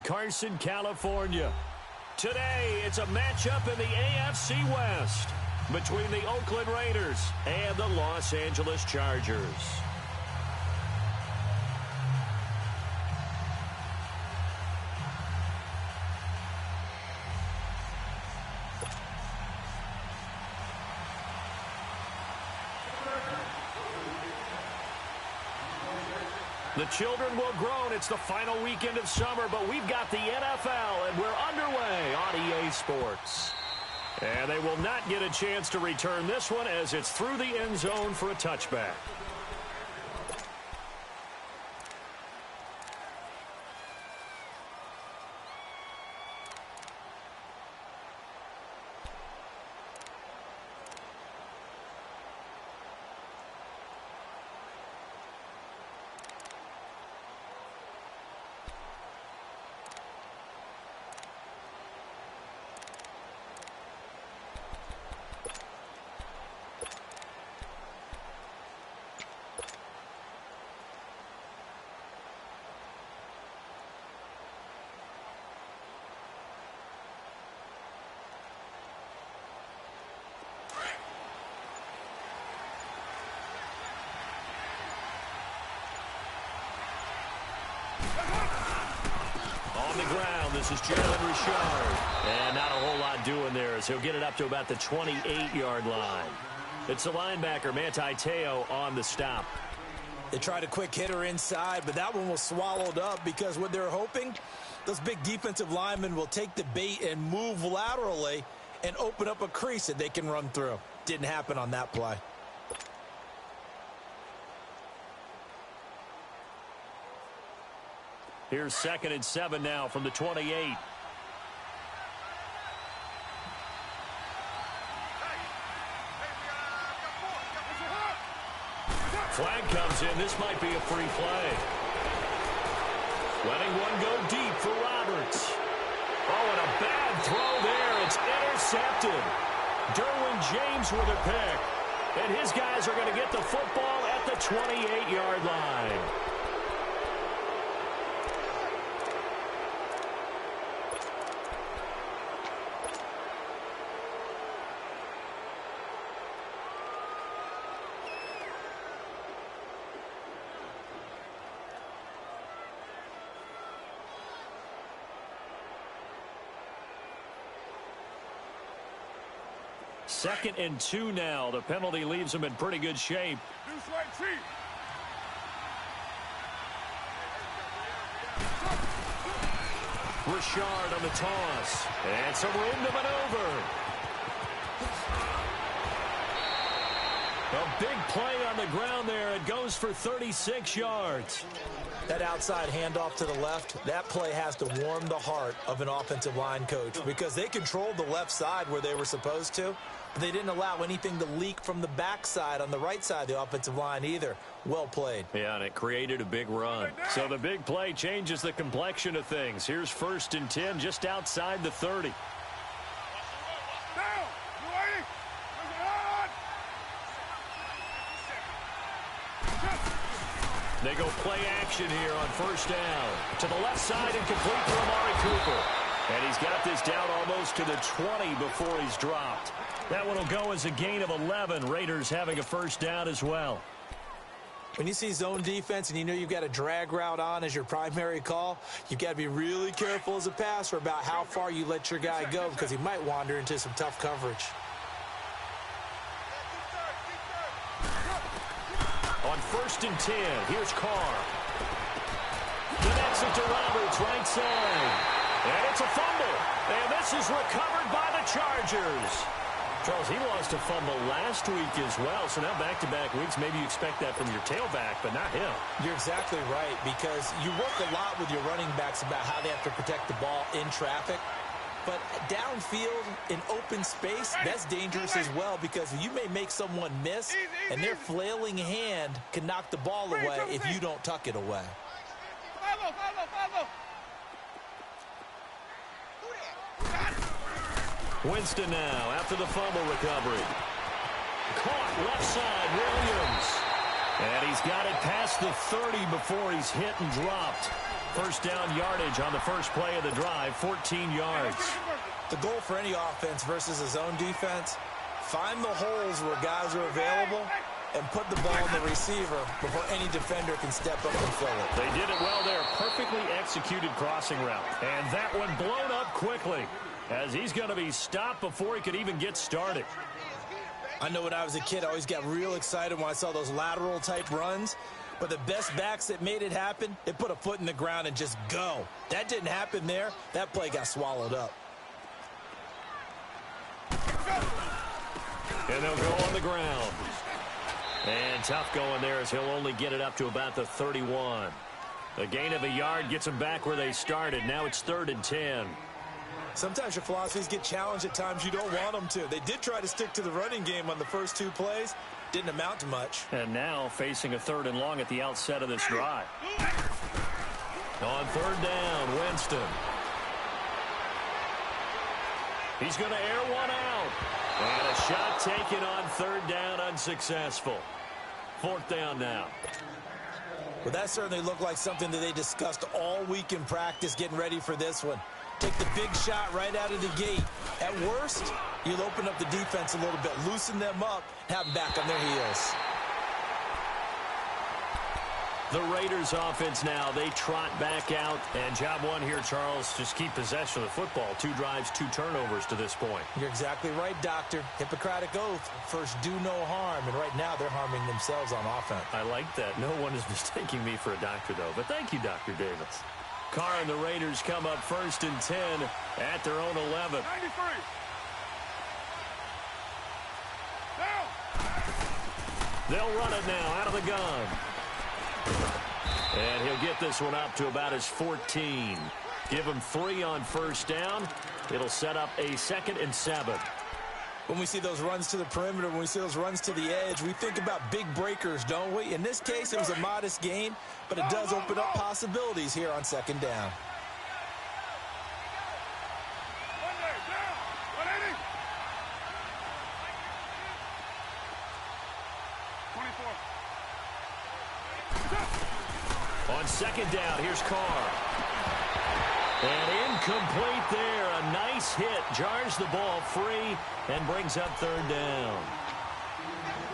Carson, California. Today, it's a matchup in the AFC West between the Oakland Raiders and the Los Angeles Chargers. The children will groan. It's the final weekend of summer, but we've got the NFL, and we're underway on EA Sports. And they will not get a chance to return this one as it's through the end zone for a touchback. On the ground, this is Jalen Richard. And not a whole lot doing there as he'll get it up to about the 28-yard line. It's the linebacker, Manti Te'o, on the stop. They tried a quick hitter inside, but that one was swallowed up because what they're hoping, those big defensive linemen will take the bait and move laterally and open up a crease that they can run through. Didn't happen on that play. Here's 2nd and 7 now from the 28. Flag comes in. This might be a free play. Letting one go deep for Roberts. Oh, and a bad throw there. It's intercepted. Derwin James with a pick. And his guys are going to get the football at the 28-yard line. Second and 2 now. The penalty leaves them in pretty good shape. Richard on the toss. And some room to maneuver. A big play on the ground there. It goes for 36 yards. That outside handoff to the left, that play has to warm the heart of an offensive line coach because they controlled the left side where they were supposed to, but they didn't allow anything to leak from the backside on the right side of the offensive line either. Well played. Yeah, and it created a big run. So the big play changes the complexion of things. Here's 1st and 10 just outside the 30. They go play action here on 1st down. To the left side and complete for Amari Cooper. And he's got this down almost to the 20 before he's dropped. That one will go as a gain of 11. Raiders having a 1st down as well. When you see zone defense and you know you've got a drag route on as your primary call, you've got to be really careful as a passer about how far you let your guy go because he might wander into some tough coverage. On 1st and 10, here's Carr. Connects it to Roberts, right side. And it's a fumble. And this is recovered by the Chargers. Charles, he lost a fumble last week as well. So now back-to-back weeks, maybe you expect that from your tailback, but not him. You're exactly right because you work a lot with your running backs about how they have to protect the ball in traffic. But downfield in open space, that's dangerous as well because you may make someone miss, and their flailing hand can knock the ball away if you don't tuck it away. Winston now after the fumble recovery. Caught left side, Williams. And he's got it past the 30 before he's hit and dropped. First down yardage on the first play of the drive, 14 yards. The goal for any offense versus a zone defense, find the holes where guys are available and put the ball on the receiver before any defender can step up and fill it. They did it well there. Perfectly executed crossing route. And that one blown up quickly as he's going to be stopped before he could even get started. I know when I was a kid, I always got real excited when I saw those lateral type runs. But the best backs that made it happen, they put a foot in the ground and just go. That didn't happen there. That play got swallowed up. And they'll go on the ground. And tough going there as he'll only get it up to about the 31. A gain of a yard gets them back where they started. Now it's 3rd and 10. Sometimes your philosophies get challenged at times you don't want them to. They did try to stick to the running game on the first 2 plays. Didn't amount to much. And now facing a 3rd and long at the outset of this drive. On 3rd down, Winston. He's going to air one out. And a shot taken on 3rd down, unsuccessful. 4th down now. Well, that certainly looked like something that they discussed all week in practice getting ready for this one. Take the big shot right out of the gate. At worst, you'll open up the defense a little bit, loosen them up, have them back on their heels. The Raiders offense now, they trot back out. And job one here, Charles, just keep possession of the football. 2 drives, 2 turnovers to this point. You're exactly right, Doctor. Hippocratic oath. First, do no harm. And right now, they're harming themselves on offense. I like that. No one is mistaking me for a doctor, though. But thank you, Dr. Davis. Carr and the Raiders come up 1st and 10 at their own 11. 93. They'll run it now out of the gun. And he'll get this one up to about his 14. Give him 3 on 1st down. It'll set up a 2nd and 7. When we see those runs to the perimeter, when we see those runs to the edge, we think about big breakers, don't we? In this case, it was a modest gain, but it does open up possibilities here on 2nd down. On 2nd down, here's Carr. And incomplete there. A nice hit. Jars the ball free and brings up 3rd down.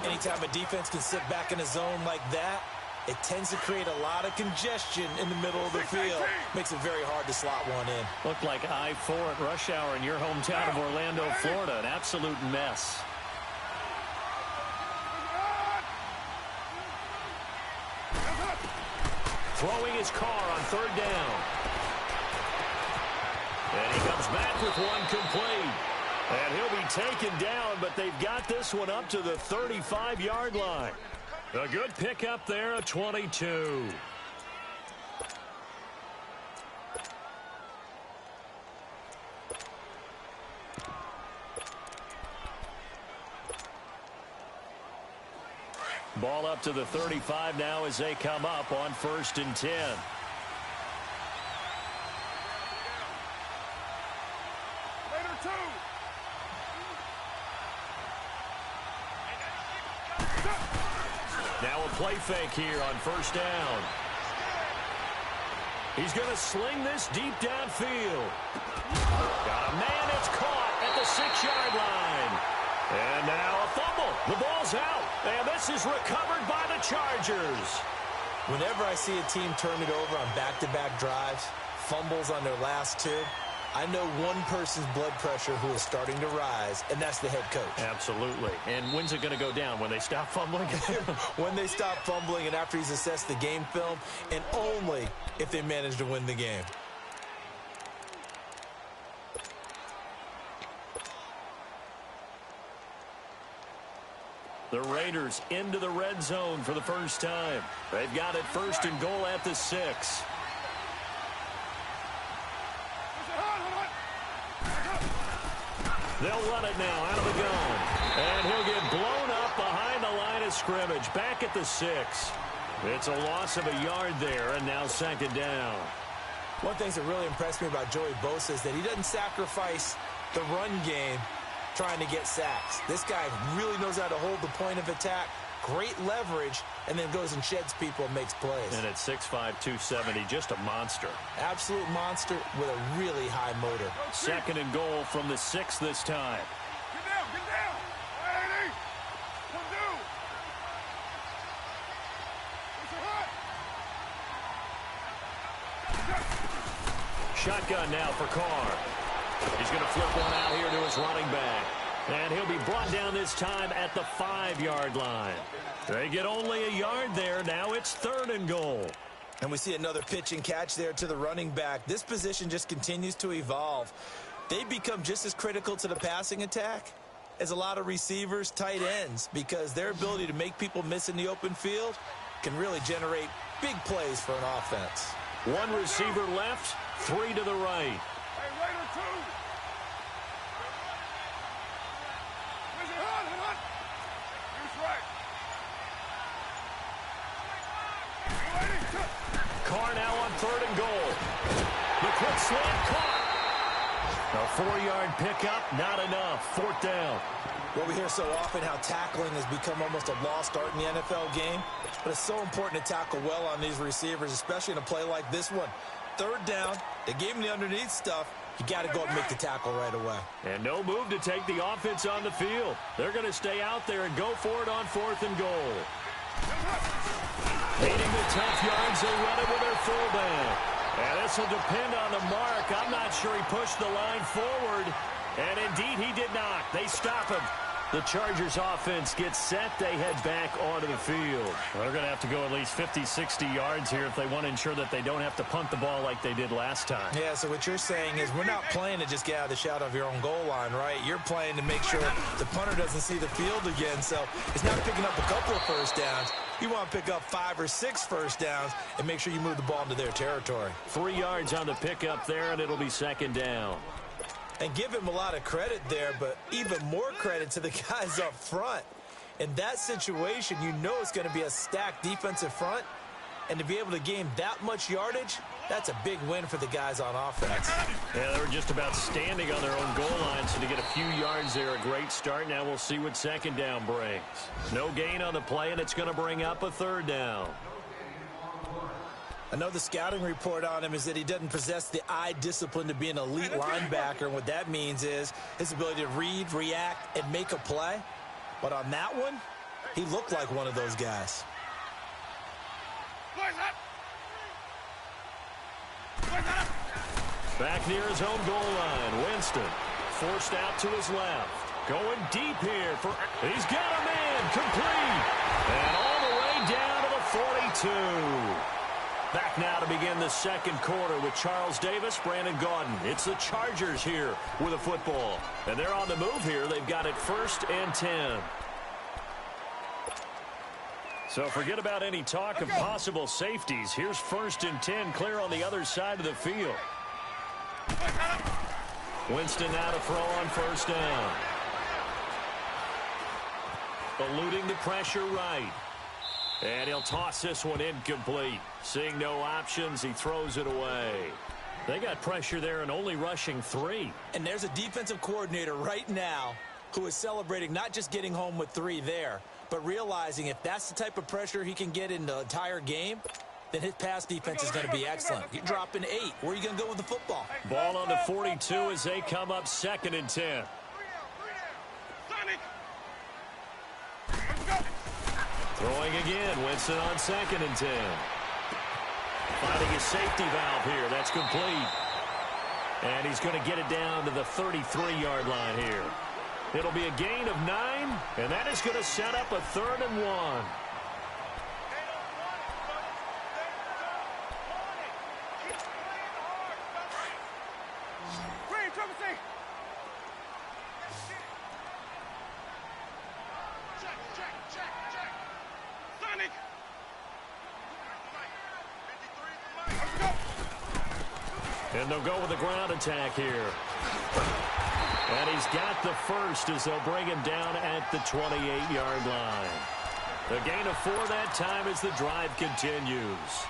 Anytime a defense can sit back in a zone like that, it tends to create a lot of congestion in the middle of the field. Makes it very hard to slot one in. Looked like I-4 at rush hour in your hometown of Orlando, Florida. An absolute mess. Throwing his Carr on 3rd down. And he comes back with one complete. And he'll be taken down, but they've got this one up to the 35-yard line. A good pickup there, a 22. Ball up to the 35 now as they come up on 1st and 10. Now a play fake here on 1st down. He's going to sling this deep downfield. Got a man, it's caught at the 6-yard line. And now a fumble. The ball's out. And this is recovered by the Chargers. Whenever I see a team turn it over on back-to-back drives, fumbles on their last 2, I know one person's blood pressure who is starting to rise, and that's the head coach. Absolutely. And when's it going to go down? When they stop fumbling? When they stop fumbling and after he's assessed the game film, and only if they manage to win the game. The Raiders into the red zone for the first time. They've got it 1st and goal at the 6. They'll run it now out of the gun. And he'll get blown up behind the line of scrimmage. Back at the 6. It's a loss of a yard there, and now 2nd down. One thing that really impressed me about Joey Bosa is that he doesn't sacrifice the run game trying to get sacks. This guy really knows how to hold the point of attack, great leverage, and then goes and sheds people and makes plays. And at 6'5", 270, just a monster. Absolute monster with a really high motor. 2nd and goal from the 6 this time. Get down, get down. 80. Come do. Push it hard. Shotgun now for Carr. He's going to flip one out here to his running back. And he'll be brought down this time at the 5-yard line. They get only a yard there. Now it's 3rd and goal. And we see another pitch and catch there to the running back. This position just continues to evolve. They become just as critical to the passing attack as a lot of receivers, tight ends, because their ability to make people miss in the open field can really generate big plays for an offense. 1 receiver left, 3 to the right. Hey, Raider 2. Push it hard, hard. He's right. Carr now on 3rd and goal. The quick slant caught. A 4-yard pickup, not enough. 4th down. Well, we hear so often how tackling has become almost a lost art in the NFL game, but it's so important to tackle well on these receivers, especially in a play like this one. 3rd down, they gave him the underneath stuff. You got to go and make the tackle right away. And no move to take the offense on the field. They're going to stay out there and go for it on 4th and goal. Needing the tough yards, they run it with their fullback. And this will depend on the mark. I'm not sure he pushed the line forward. And indeed, he did not. They stop him. The Chargers offense gets set. They head back onto the field. They're going to have to go at least 50, 60 yards here if they want to ensure that they don't have to punt the ball like they did last time. Yeah, so what you're saying is we're not playing to just get out of the shadow of your own goal line, right? You're playing to make sure the punter doesn't see the field again. So it's not picking up a couple of first downs. You want to pick up 5 or 6 first downs and make sure you move the ball into their territory. 3 yards on the pickup there, and it'll be 2nd down. And give him a lot of credit there, but even more credit to the guys up front. In that situation, you know it's going to be a stacked defensive front. And to be able to gain that much yardage, that's a big win for the guys on offense. Yeah, they were just about standing on their own goal line, so to get a few yards there, a great start. Now we'll see what 2nd down brings. No gain on the play, and it's going to bring up a 3rd down. I know the scouting report on him is that he doesn't possess the eye discipline to be an elite linebacker. And what that means is his ability to read, react, and make a play. But on that one, he looked like one of those guys. Back near his own goal line, Winston forced out to his left. Going deep here. He's got a man complete. And all the way down to the 42. Back now to begin the 2nd quarter with Charles Davis, Brandon Gaudin. It's the Chargers here with a football. And they're on the move here. They've got it 1st and 10. So forget about any talk of possible safeties. Here's 1st and 10 clear on the other side of the field. Winston now to throw on 1st down. Eluding the pressure right. And he'll toss this one incomplete. Seeing no options, he throws it away. They got pressure there and only rushing 3. And there's a defensive coordinator right now who is celebrating not just getting home with 3 there, but realizing if that's the type of pressure he can get in the entire game, then his pass defense is going to be excellent. You're dropping 8. Where are you going to go with the football? Ball on the 42 as they come up 2nd and 10. Throwing again, Winston on 2nd and 10. Finding his safety valve here. That's complete. And he's going to get it down to the 33-yard line here. It'll be a gain of 9, and that is going to set up a 3rd and 1. And they'll go with a ground attack here. And he's got the first as they'll bring him down at the 28-yard line. A gain of 4 that time as the drive continues.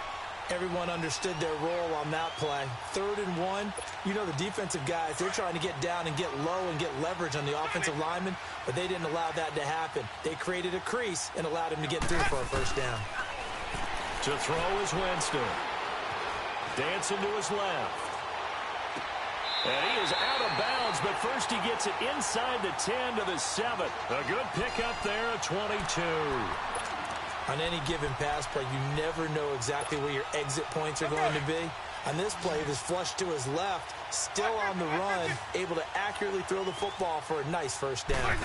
Everyone understood their role on that play. 3rd and 1. You know the defensive guys, they're trying to get down and get low and get leverage on the offensive lineman, but they didn't allow that to happen. They created a crease and allowed him to get through for a first down. To throw is Winston. Dancing to his left. And he is out of bounds, but first he gets it inside the 10 to the 7. A good pickup there at 22. On any given pass play, you never know exactly where your exit points are going to be. On this play, it was flushed to his left, still on the run, able to accurately throw the football for a nice first down.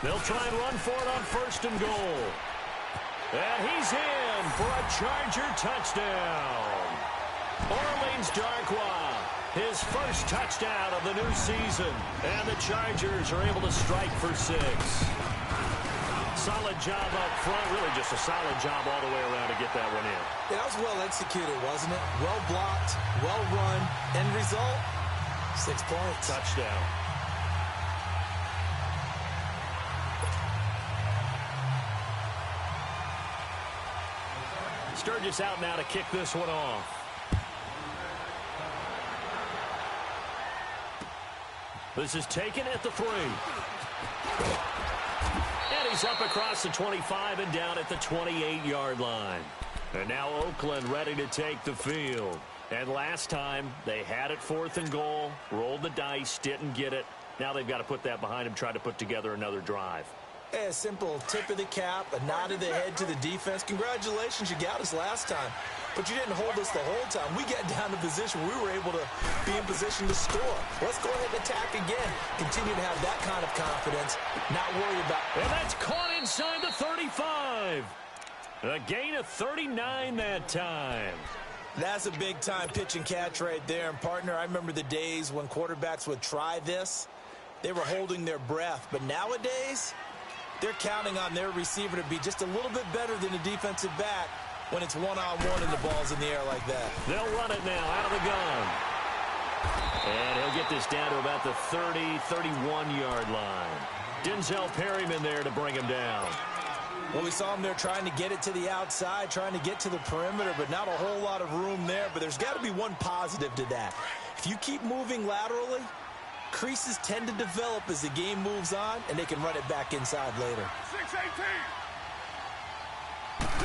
They'll try and run for it on 1st and goal. And he's in for a Charger touchdown. Orleans Darkwa, his first touchdown of the new season. And the Chargers are able to strike for 6. Solid job up front, really just a solid job all the way around to get that one in. Yeah, that was well executed, wasn't it? Well blocked, well run. End result, 6 points. Touchdown. Sturgis out now to kick this one off. This is taken at the 3. And he's up across the 25 and down at the 28-yard line. And now Oakland ready to take the field. And last time, they had it 4th and goal, rolled the dice, didn't get it. Now they've got to put that behind them, try to put together another drive. A simple tip of the cap, a nod of the head to the defense. Congratulations, you got us last time. But you didn't hold us the whole time. We got down to position where we were able to be in position to score. Let's go ahead and attack again. Continue to have that kind of confidence. Not worry about... And that's caught inside the 35. A gain of 39 that time. That's a big-time pitch and catch right there. And, partner, I remember the days when quarterbacks would try this. They were holding their breath. But nowadays, they're counting on their receiver to be just a little bit better than the defensive back when it's one-on-one and the ball's in the air like that. They'll run it now out of the gun. And he'll get this down to about the 30, 31-yard line. Denzel Perryman there to bring him down. Well, we saw him there trying to get it to the outside, trying to get to the perimeter, but not a whole lot of room there. But there's got to be one positive to that. If you keep moving laterally, creases tend to develop as the game moves on, and they can run it back inside later. 6-18.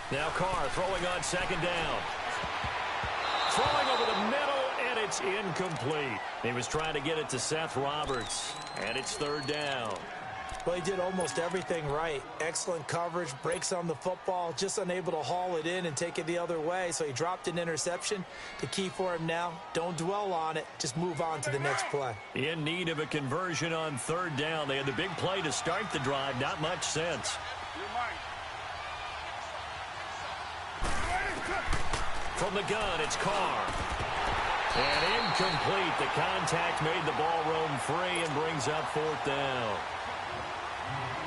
Now Carr throwing on 2nd down. Throwing over the middle, and it's incomplete. He was trying to get it to Seth Roberts, and it's 3rd down. Well, he did almost everything right. Excellent coverage, breaks on the football, just unable to haul it in and take it the other way. So he dropped an interception. The key for him now, don't dwell on it. Just move on to the next play. In need of a conversion on 3rd down. They had the big play to start the drive. Not much sense. From the gun, it's Carr. And incomplete. The contact made the ball roam free and brings up 4th down.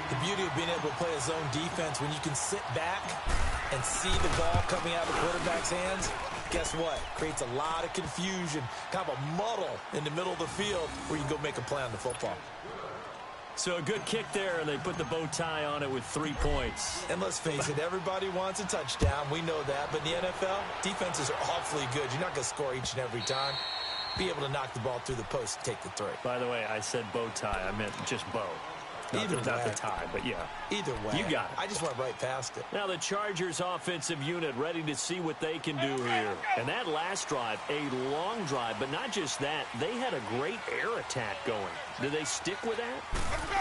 The beauty of being able to play a zone defense, when you can sit back and see the ball coming out of the quarterback's hands, guess what? Creates a lot of confusion, kind of a muddle in the middle of the field where you can go make a play on the football. So a good kick there, and they put the bow tie on it with 3 points. And let's face it, everybody wants a touchdown. We know that. But in the NFL, defenses are awfully good. You're not going to score each and every time. Be able to knock the ball through the post and take the 3. By the way, I said bow tie. I meant just bow. Not the tie, but yeah. Either way. You got it. I just went right past it. Now the Chargers offensive unit ready to see what they can do here. And that last drive, a long drive, but not just that. They had a great air attack going. Do they stick with that?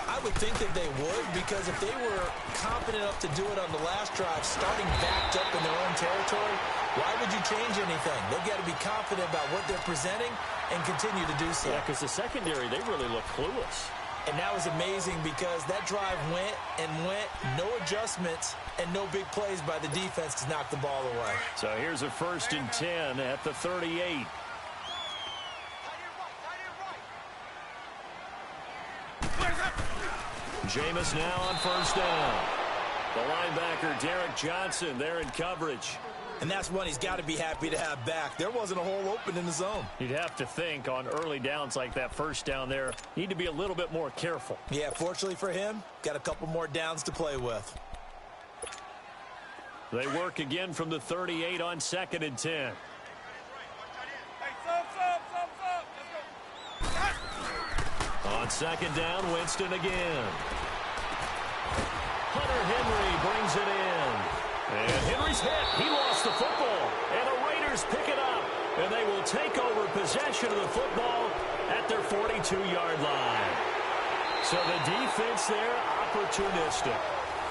I would think that they would, because if they were confident enough to do it on the last drive, starting backed up in their own territory, why would you change anything? They've got to be confident about what they're presenting and continue to do so. Yeah, because the secondary, they really look clueless. And that was amazing because that drive went and went, no adjustments, and no big plays by the defense to knock the ball away. So here's a 1st and 10 at the 38. Jameis now on 1st down. The linebacker, Derek Johnson, there in coverage. And that's one he's got to be happy to have back. There wasn't a hole open in the zone. You'd have to think on early downs like that 1st down there, need to be a little bit more careful. Yeah, fortunately for him, got a couple more downs to play with. They work again from the 38 on 2nd and 10. Hey, sub. Let's go. On 2nd down, Winston again. Hunter Henry brings it in. And Henry's hit. He lost the football. And the Raiders pick it up. And they will take over possession of the football at their 42-yard line. So the defense there, opportunistic.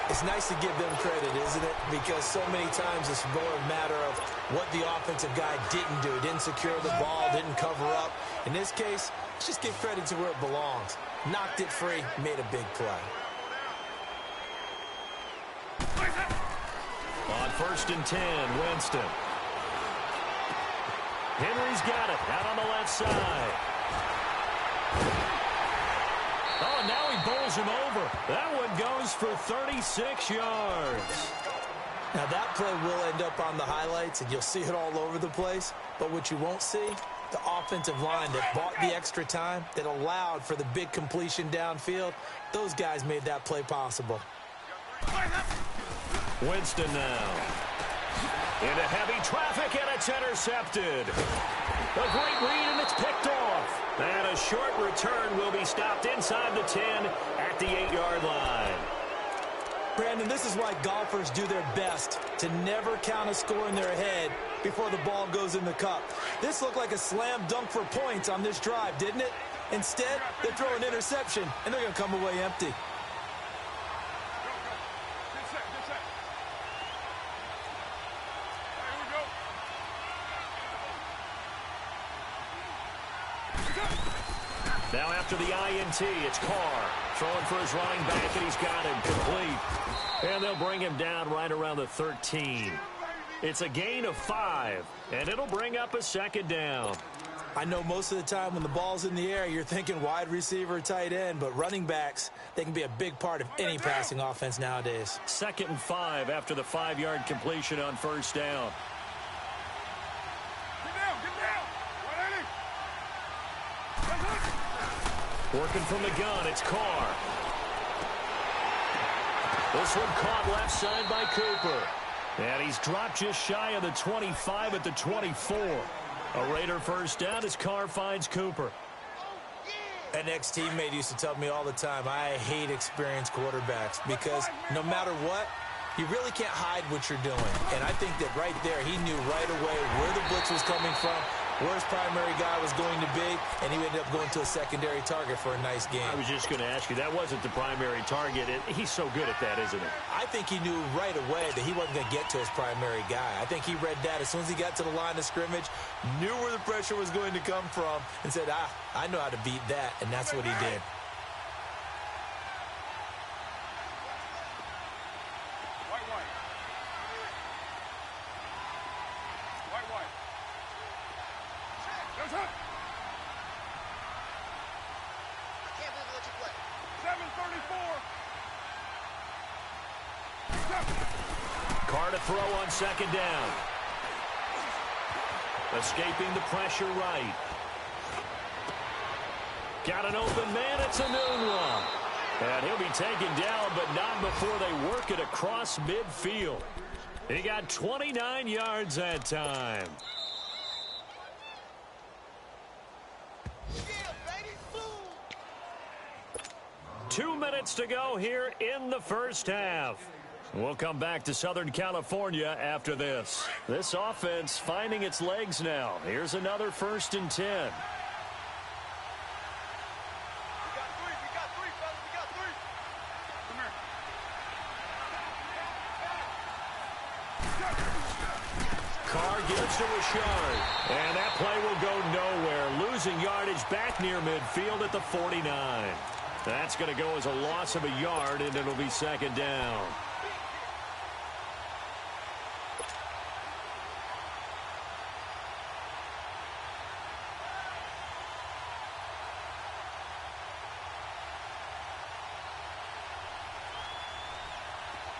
It's nice to give them credit, isn't it? Because so many times it's more a matter of what the offensive guy didn't do. Didn't secure the ball, didn't cover up. In this case, let's just give credit to where it belongs. Knocked it free, made a big play. On 1st and 10, Winston. Henry's got it out on the left side. Oh, now he bowls him over. That one goes for 36 yards. Now that play will end up on the highlights, and you'll see it all over the place. But what you won't see, the offensive line that bought the extra time, that allowed for the big completion downfield, those guys made that play possible. Winston now. Into heavy traffic, and it's intercepted. A great read, and it's picked off. And a short return will be stopped inside the 10 at the 8-yard line. Brandon, this is why golfers do their best to never count a score in their head before the ball goes in the cup. This looked like a slam dunk for points on this drive, didn't it? Instead, they throw an interception, and they're going to come away empty. Now after the INT, it's Carr throwing for his running back, and he's got him complete. And they'll bring him down right around the 13. It's a gain of 5, and it'll bring up a 2nd down. I know most of the time when the ball's in the air, you're thinking wide receiver, tight end, but running backs, they can be a big part of any passing offense nowadays. 2nd and 5 after the 5-yard completion on 1st down. Get down. 180. Working from the gun, it's Carr. This one caught left side by Cooper. And he's dropped just shy of the 25 at the 24. A Raider 1st down as Carr finds Cooper. An ex-teammate used to tell me all the time, I hate experienced quarterbacks because no matter what, you really can't hide what you're doing. And I think that right there, he knew right away where the blitz was coming from, where his primary guy was going to be, and he ended up going to a secondary target for a nice game. I was just going to ask you, that wasn't the primary target. He's so good at that, isn't he? I think he knew right away that he wasn't going to get to his primary guy. I think he read that as soon as he got to the line of scrimmage, knew where the pressure was going to come from, and said, I know how to beat that, and that's what he did. Carr to throw on 2nd down. Escaping the pressure right. Got an open man. It's a noon one. And he'll be taken down, but not before they work it across midfield. He got 29 yards that time. Yeah, baby. 2 minutes to go here in the 1st half. We'll come back to Southern California after this. This offense finding its legs now. Here's another 1st and 10. We got three, fellas. We got three. Come here. Carr gives to Rashard. And that play will go nowhere. Losing yardage back near midfield at the 49. That's going to go as a loss of a yard, and it'll be 2nd down.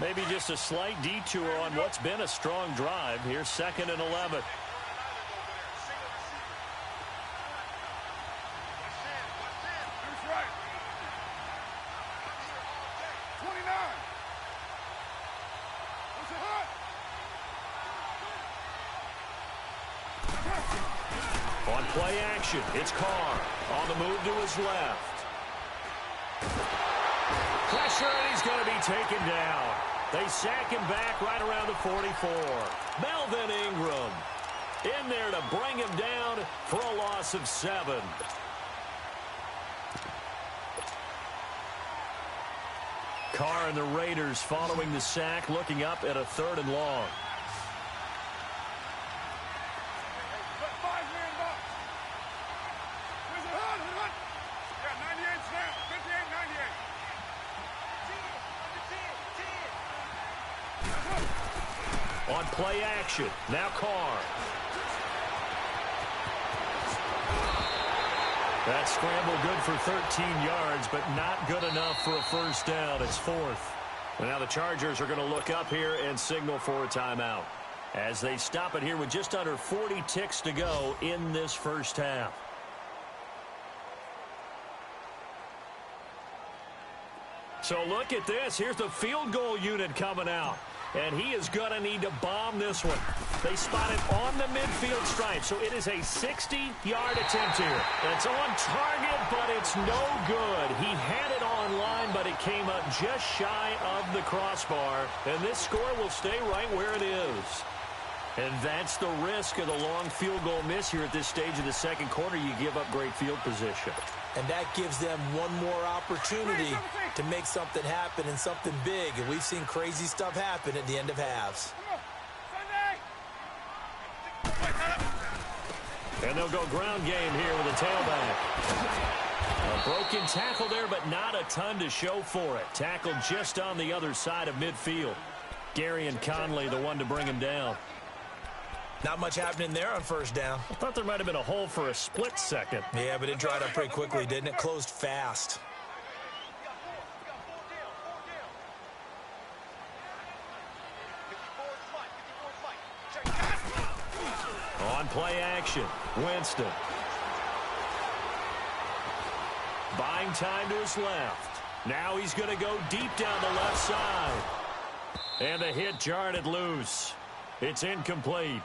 Maybe just a slight detour on what's been a strong drive. Here's 2nd and 11. Play action. It's Carr on the move to his left. Pressure, and he's going to be taken down. They sack him back right around the 44. Melvin Ingram in there to bring him down for a loss of 7. Carr and the Raiders following the sack, looking up at a 3rd and long. On play action, now Carr. That scramble good for 13 yards, but not good enough for a first down. It's 4th. And now the Chargers are going to look up here and signal for a timeout as they stop it here with just under 40 ticks to go in this first half. So look at this. Here's the field goal unit coming out. And he is going to need to bomb this one. They spot it on the midfield stripe, so it is a 60-yard attempt here. It's on target, but it's no good. He had it on line, but it came up just shy of the crossbar. And this score will stay right where it is. And that's the risk of the long field goal miss here at this stage of the second quarter. You give up great field position. And that gives them one more opportunity to make something happen and something big. And we've seen crazy stuff happen at the end of halves. And they'll go ground game here with a tailback. A broken tackle there, but not a ton to show for it. Tackled just on the other side of midfield. Gary and Conley, the one to bring him down. Not much happening there on first down. I thought there might have been a hole for a split second. Yeah, but it dried up pretty quickly, didn't it? Closed fast. On play action, Winston. Buying time to his left. Now he's going to go deep down the left side. And the hit jarred it loose. It's incomplete.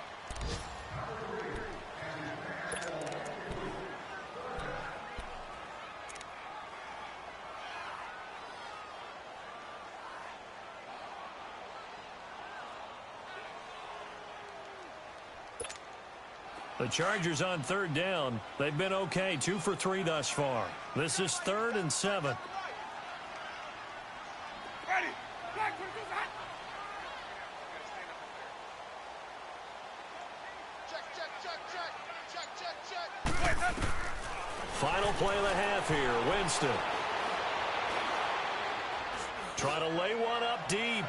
The Chargers on 3rd down. They've been okay, 2 for 3 thus far. This is 3rd and 7. Final play of the half here. Winston. Trying to lay one up deep.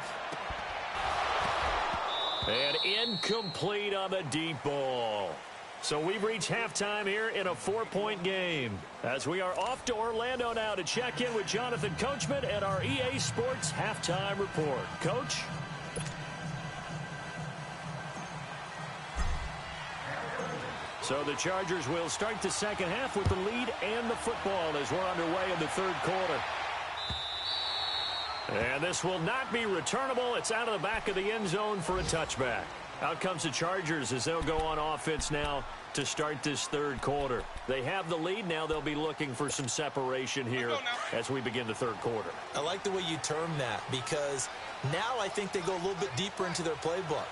And incomplete on the deep ball. So we've reached halftime here in a 4-point game. As we are off to Orlando now to check in with Jonathan Coachman at our EA Sports Halftime Report. Coach? So the Chargers will start the second half with the lead and the football as we're underway in the 3rd quarter. And this will not be returnable. It's out of the back of the end zone for a touchback. Out comes the Chargers as they'll go on offense now to start this 3rd quarter. They have the lead now. They'll be looking for some separation here as we begin the 3rd quarter. I like the way you term that because now I think they go a little bit deeper into their playbook.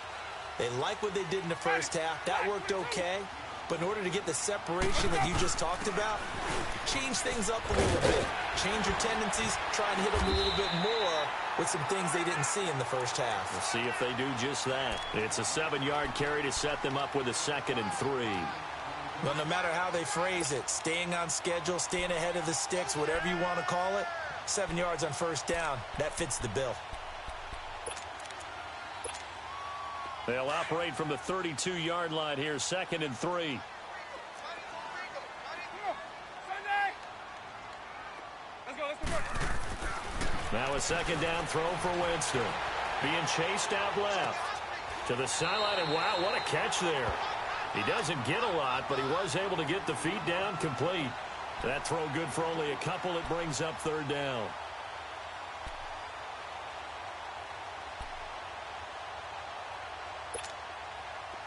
They like what they did in the first half. That worked okay. But in order to get the separation that you just talked about, change things up a little bit. Change your tendencies, try and hit them a little bit more with some things they didn't see in the first half. We'll see if they do just that. It's a 7-yard carry to set them up with a 2nd and 3. Well, no matter how they phrase it, staying on schedule, staying ahead of the sticks, whatever you want to call it, 7 yards on first down, that fits the bill. They'll operate from the 32-yard line here, 2nd and 3. Now a 2nd down throw for Winston. Being chased out left. To the sideline, and wow, what a catch there. He doesn't get a lot, but he was able to get the feet down complete. That throw good for only a couple. It brings up 3rd down.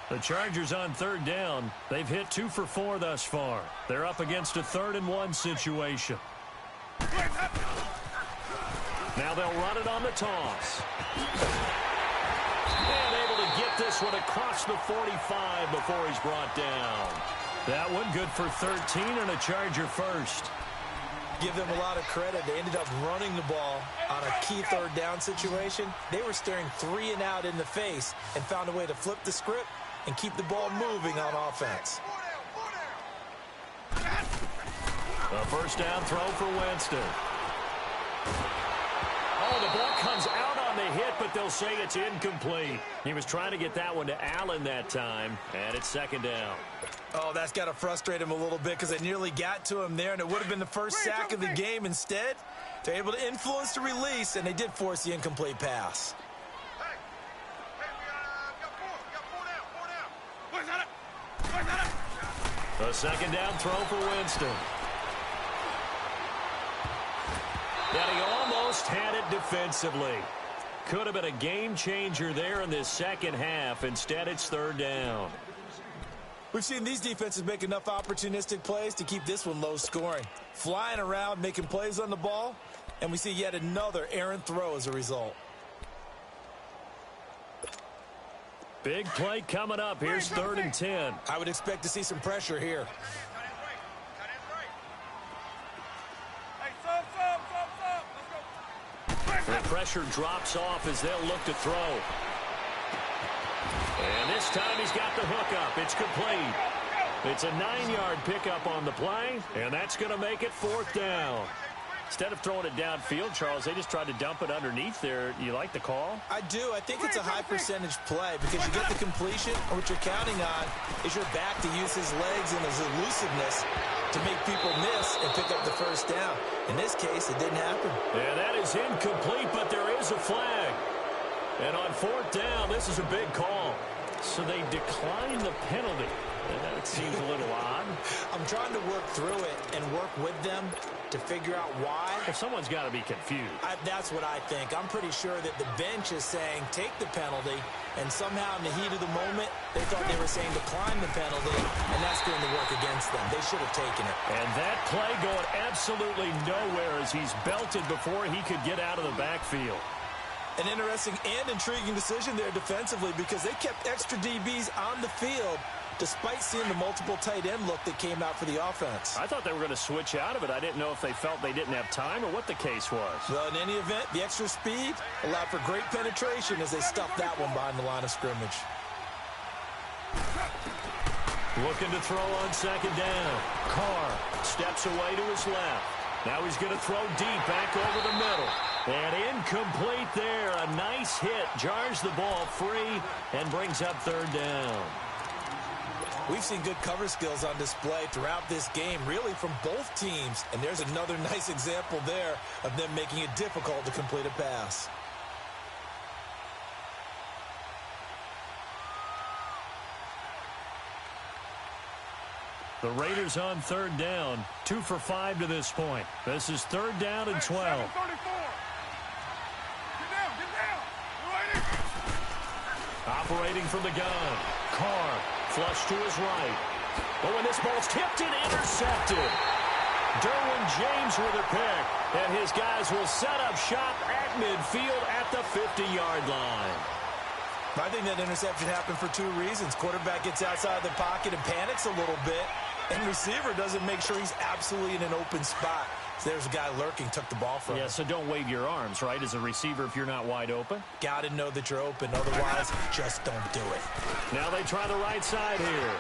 The Chargers on third down. They've hit 2 for 4 thus far. They're up against a 3rd-and-1 situation. Now they'll run it on the toss. And able to get this one across the 45 before he's brought down. That one good for 13 and a Charger first. Give them a lot of credit. They ended up running the ball on a key 3rd down situation. They were staring 3 and out in the face and found a way to flip the script and keep the ball moving on offense. A first down throw for Winston. Oh, the ball comes out on the hit, but they'll say it's incomplete. He was trying to get that one to Allen that time, and it's 2nd down. Oh, that's got to frustrate him a little bit because they nearly got to him there, and it would have been the first sack of the game. Instead, they're able to influence the release, and they did force the incomplete pass. A 2nd down throw for Winston. And he almost had it defensively. Could have been a game changer there in this second half. Instead, it's 3rd down. We've seen these defenses make enough opportunistic plays to keep this one low scoring. Flying around, making plays on the ball, and we see yet another errant throw as a result. Big play coming up. Here's 3rd and 10. I would expect to see some pressure here. The pressure drops off as they'll look to throw. And this time he's got the hook up. It's complete. It's a 9-yard pickup on the play, and that's going to make it 4th down. Instead of throwing it downfield, Charles, they just tried to dump it underneath there. You like the call? I do. I think it's a high percentage play because you get the completion, and what you're counting on is your back to use his legs and his elusiveness to make people miss and pick up the first down. In this case, it didn't happen. Yeah, that is incomplete, but there is a flag. And on 4th down, this is a big call. So they decline the penalty. That seems a little odd. I'm trying to work through it and work with them to figure out why. Well, someone's got to be confused. That's what I think. I'm pretty sure that the bench is saying take the penalty, and somehow in the heat of the moment, they thought they were saying decline the penalty, and that's going to work against them. They should have taken it. And that play going absolutely nowhere as he's belted before he could get out of the backfield. An interesting and intriguing decision there defensively because they kept extra DBs on the field despite seeing the multiple tight end look that came out for the offense. I thought they were going to switch out of it. I didn't know if they felt they didn't have time or what the case was. Well, in any event, the extra speed allowed for great penetration as they stuffed that one behind the line of scrimmage. Looking to throw on 2nd down. Carr steps away to his left. Now he's going to throw deep back over the middle. And incomplete there. A nice hit. Jars the ball free and brings up 3rd down. We've seen good cover skills on display throughout this game, really from both teams. And there's another nice example there of them making it difficult to complete a pass. The Raiders on 3rd down. 2 for 5 to this point. This is 3rd down and 12. Operating from the gun. Carr flush to his right. Oh, and this ball's tipped and intercepted. Derwin James with a pick. And his guys will set up shop at midfield at the 50-yard line. I think that interception happened for 2 reasons. Quarterback gets outside the pocket and panics a little bit. And receiver doesn't make sure he's absolutely in an open spot. So there's a guy lurking, took the ball from him. Yeah, so don't wave your arms, right, as a receiver if you're not wide open. Got to know that you're open. Otherwise, just don't do it. Now they try the right side here.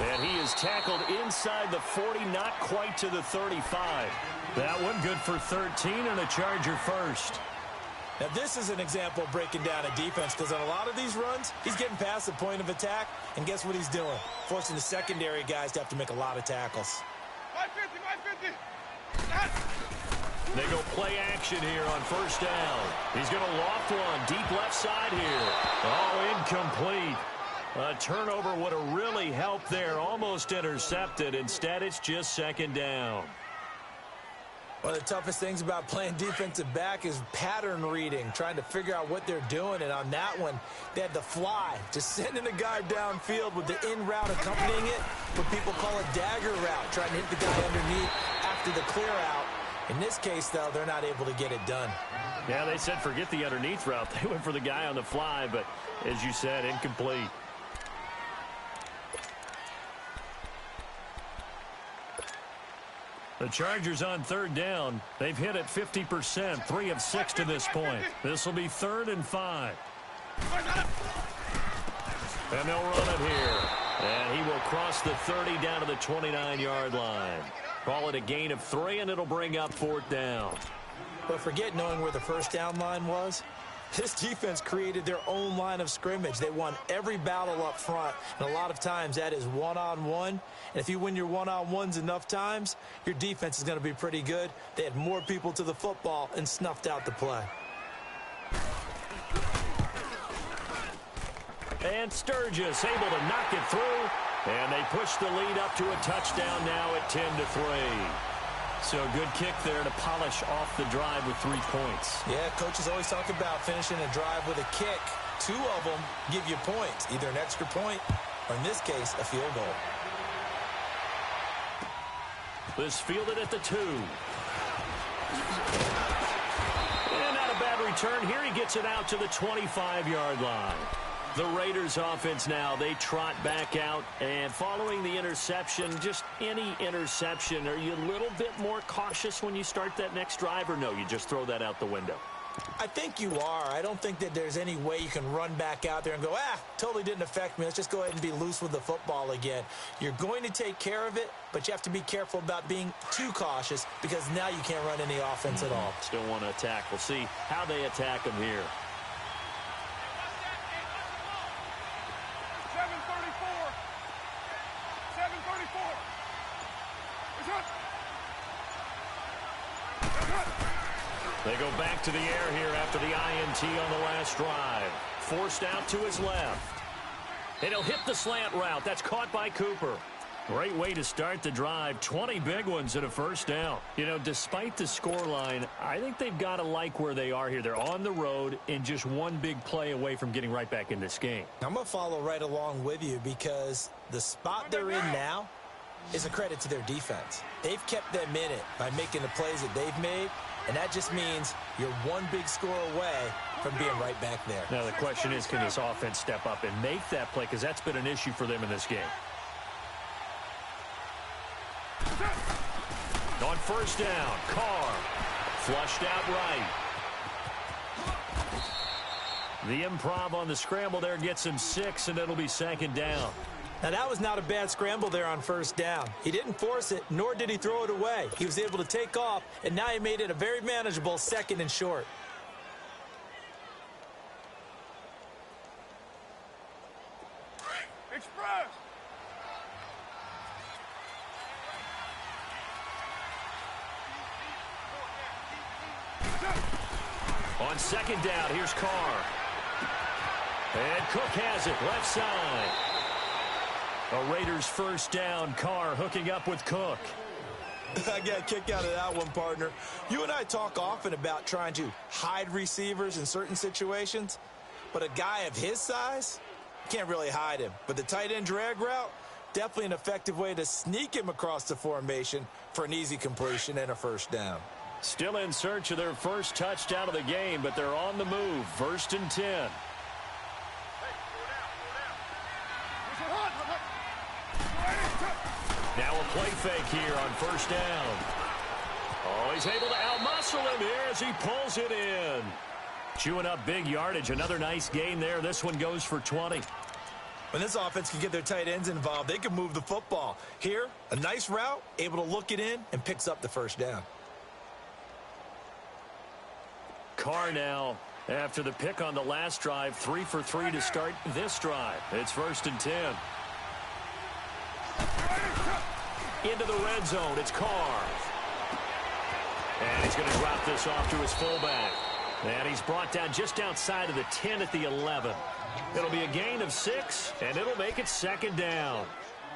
And he is tackled inside the 40, not quite to the 35. That one good for 13 and a Charger first. Now, this is an example of breaking down a defense because on a lot of these runs, he's getting past the point of attack, and guess what he's doing? Forcing the secondary guys to have to make a lot of tackles. 550. They go play action here on 1st down. He's going to loft one deep left side here. Oh, incomplete. A turnover would have really helped there. Almost intercepted. Instead, it's just 2nd down. One of the toughest things about playing defensive back is pattern reading, trying to figure out what they're doing. And on that one, they had the fly, just sending the guy downfield with the in route accompanying it, what people call a dagger route, trying to hit the guy underneath after the clear out. In this case, though, they're not able to get it done. Yeah, they said forget the underneath route. They went for the guy on the fly, but as you said, incomplete. The Chargers on third down. They've hit it 50%, 3 of 6 to this point. This will be 3rd and 5. And they'll run it here. And he will cross the 30 down to the 29-yard line. Call it a gain of 3, and it'll bring up 4th down. But forget knowing where the first down line was. This defense created their own line of scrimmage. They won every battle up front, and a lot of times that is one-on-one. And if you win your one-on-ones enough times, your defense is going to be pretty good. They had more people to the football and snuffed out the play. And Sturgis able to knock it through, and they push the lead up to a touchdown now at 10-3. So a good kick there to polish off the drive with 3 points. Yeah, coaches always talk about finishing a drive with a kick. 2 of them give you points, either an extra point or, in this case, a field goal. This fielded at the 2. And not a bad return. Here he gets it out to the 25-yard line. The Raiders offense now, they trot back out, and following the interception, just any interception, are you a little bit more cautious when you start that next drive, or no, you just throw that out the window? I think you are. I don't think that there's any way you can run back out there and go, totally didn't affect me. Let's just go ahead and be loose with the football again. You're going to take care of it, but you have to be careful about being too cautious because now you can't run any offense at all. Still want to attack. We'll see how they attack them here. 7:34. They go back to the air here after the INT on the last drive. Forced out to his left. And he'll hit the slant route. That's caught by Cooper. Great way to start the drive. 20 big ones and a first down. You know, despite the scoreline, I think they've got to like where they are here. They're on the road and just one big play away from getting right back in this game. I'm going to follow right along with you because the spot they're in now is a credit to their defense. They've kept them in it by making the plays that they've made, and that just means you're one big score away from being right back there. Now the question is, can this offense step up and make that play? Because that's been an issue for them in this game. On first down, Carr flushed out right. The improv on the scramble there gets him 6, and it'll be second down. Now, that was not a bad scramble there on first down. He didn't force it, nor did he throw it away. He was able to take off, and now he made it a very manageable 2nd and short. Express. On second down, here's Carr. And Cook has it, left side. A Raiders first down. Carr hooking up with Cook. I got a kick out of that one, partner. You and I talk often about trying to hide receivers in certain situations, but a guy of his size, can't really hide him. But the tight end drag route, definitely an effective way to sneak him across the formation for an easy completion and a first down. Still in search of their first touchdown of the game, but they're on the move. 1st and 10. Now a play fake here on first down. Oh, he's able to outmuscle him here as he pulls it in. Chewing up big yardage. Another nice gain there. This one goes for 20. When this offense can get their tight ends involved, they can move the football. Here, a nice route, able to look it in, and picks up the first down. Carr now, after the pick on the last drive, 3 for 3 to start this drive. It's 1st and 10. Into the red zone, it's Carr. And he's going to drop this off to his fullback. And he's brought down just outside of the 10 at the 11. It'll be a gain of 6, and it'll make it 2nd down.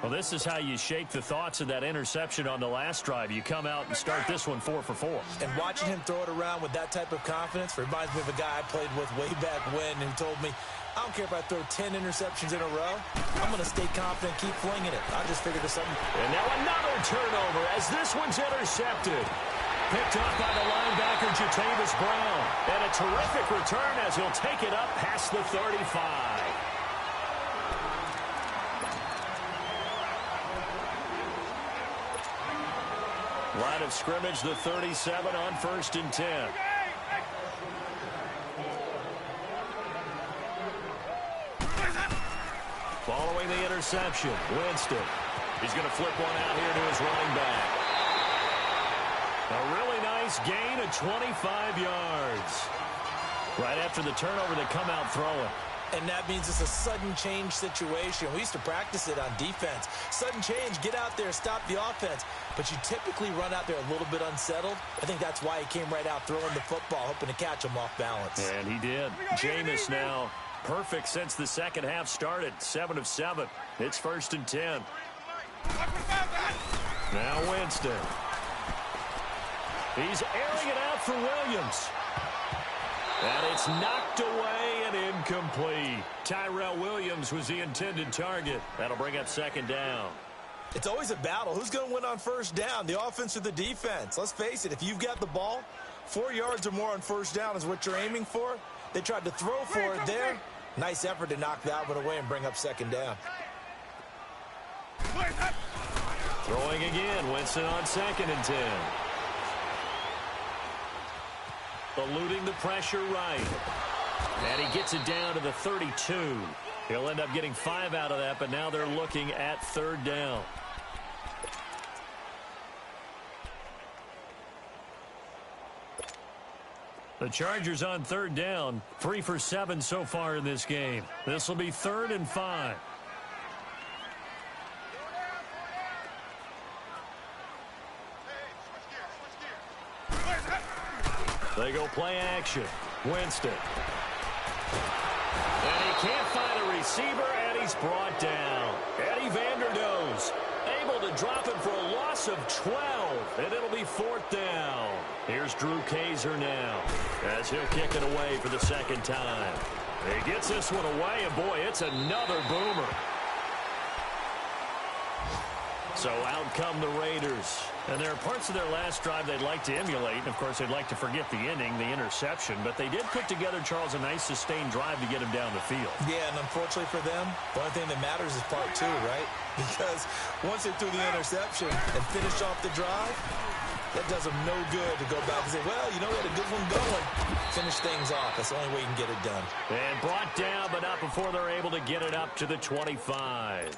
Well, this is how you shake the thoughts of that interception on the last drive. You come out and start this one 4 for 4. And watching him throw it around with that type of confidence reminds me of a guy I played with way back when who told me, I don't care if I throw 10 interceptions in a row. I'm going to stay confident, keep flinging it. I just figured there's something. And now another turnover as this one's intercepted. Picked off by the linebacker, Jatavis Brown. And a terrific return as he'll take it up past the 35. Line of scrimmage, the 37 on 1st and 10. Following the interception, Winston. He's going to flip one out here to his running back. A really nice gain of 25 yards. Right after the turnover, they come out throwing. And that means it's a sudden change situation. We used to practice it on defense. Sudden change, get out there, stop the offense. But you typically run out there a little bit unsettled. I think that's why he came right out throwing the football, hoping to catch him off balance. And he did. Jameis now perfect since the second half started. 7 of 7. It's 1st and 10. Now Winston. He's airing it out for Williams. And it's knocked away and incomplete. Tyrell Williams was the intended target. That'll bring up 2nd down. It's always a battle. Who's going to win on 1st down, the offense or the defense? Let's face it, if you've got the ball, 4 yards or more on 1st down is what you're aiming for. They tried to throw for it there. Nice effort to knock that one away and bring up 2nd down. Throwing again, Winston on 2nd and 10. Eluding the pressure right. And he gets it down to the 32. He'll end up getting 5 out of that, but now they're looking at 3rd down. The Chargers on 3rd down, 3 for 7 so far in this game. This will be 3rd and 5. They go play action. Winston. And he can't find a receiver, and he's brought down. Eddie Vanderdoes able to drop him for a loss of 12, and it'll be 4th down. Here's Drew Kaiser now as he'll kick it away for the 2nd time. He gets this one away, and boy, it's another boomer. So out come the Raiders. And there are parts of their last drive they'd like to emulate. And, of course, they'd like to forget the inning, the interception. But they did put together, Charles, a nice sustained drive to get him down the field. Yeah, and unfortunately for them, the only thing that matters is part 2, right? Because once they threw the interception and finished off the drive, that does them no good to go back and say, well, you know, we had a good one going. Finish things off. That's the only way you can get it done. And brought down, but not before they're able to get it up to the 25.